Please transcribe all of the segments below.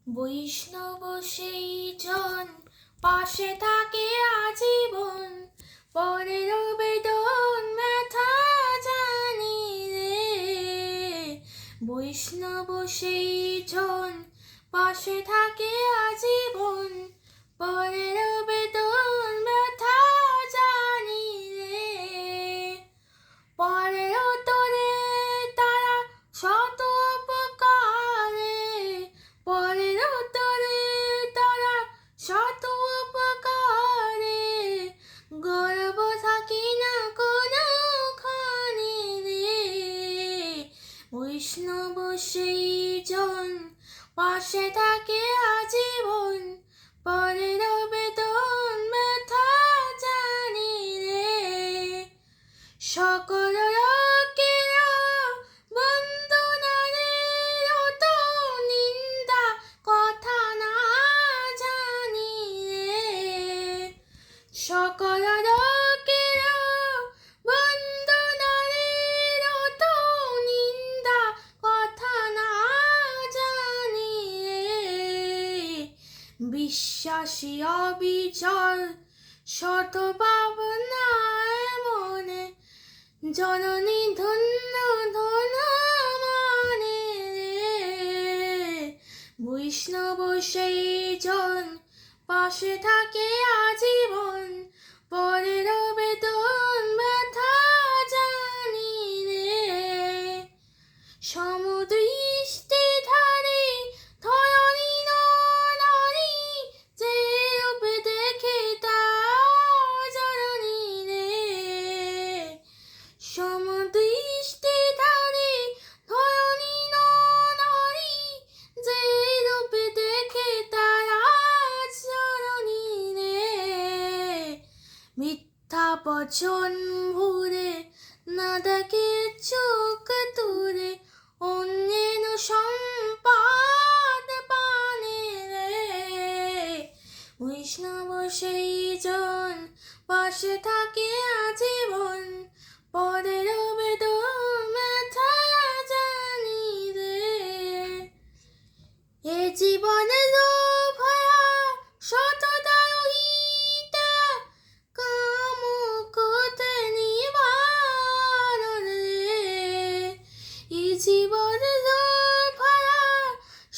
বৈষ্ণব সেই জন পাশে থাকে আজীবন, পরের বেদন ব্যথা জানি রে। বৈষ্ণব সেই জন পাশে থাকে আজীবন, পরের বেদন ব্যথা জানি রে। পরের তরে তারা শত উপকারে, পরের তরে তারা শত উপকারে, গর্ব থাকি না কোনখানে রে। বৈষ্ণব সেই জন পাশে থাকে আজীবন, পরের বেদন ব্যথা জানি রে। সকল লোকেরা বন্দনারের তো নিন্দা কথা না জানি রে। সকল লোকেরা বন্দনারের তো নিন্দা কথা না জানি রে। বিশ্বাসী অবিচল শত ভাবনায় মনে, জননী ধন্য ধন্য মানে রে। বৈষ্ণব সেই জন পাশে থাকে আজীবন, পরের বেদন ব্যথা জানি রে। সমদৃষ্টি ধারে ধরণী নারী, যে রূপে দেখে তা জননী রে। সমদৃষ্টি ধারে ধরণী নারী, যে রূপে দেখে তারা জননী রে। মিথ্যা বচন ভুরে না দেখে চোখ তুরে, অন্যের সম্পাদ পানে রে। বৈষ্ণব সেই জন পাশে থাকে আজীবন, পরের বেদন ব্যথা জানি রে। এ জীবনে লোভ সততা রহিতা, কাম ক্রোধে নিবারণ রে। এ জীবনে লোভ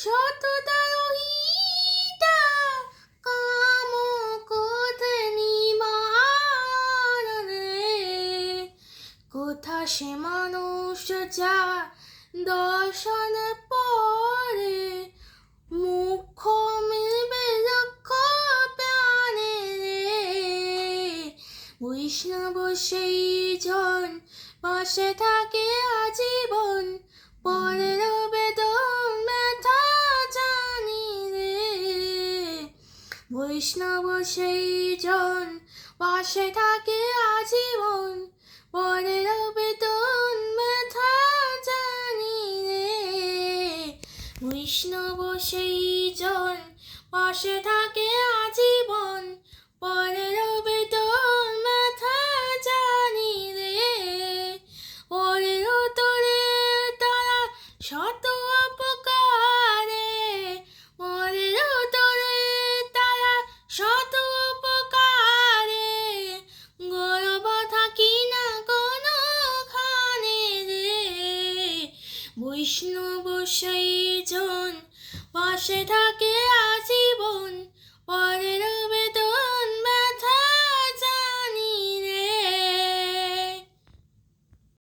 সততা রহিতা, কাম ক্রোধে নিবারণ রে। কোথা সে মানুষ যা দর্শন পরে, মুখ মিলবে লক্ষ প্রাণে রে। বৈষ্ণব সেই জন পাশে থাকে আজীবন, পরের বেদন ব্যথা জানি রে। বৈষ্ণব সেই জন পাশে থাকে আজীবন, পরের বেদন ব্যথা জানি রে। বৈষ্ণব সেই জন পাশে থাকে আজীবন, পরের বেদন ব্যথা জানি রে। পরের তরে তারা শত উপকারে, পরের তরে তারা শত উপকারে, গর্ব থাকি না কোনখানে রে। বৈষ্ণব সেই জন পাশে থাকে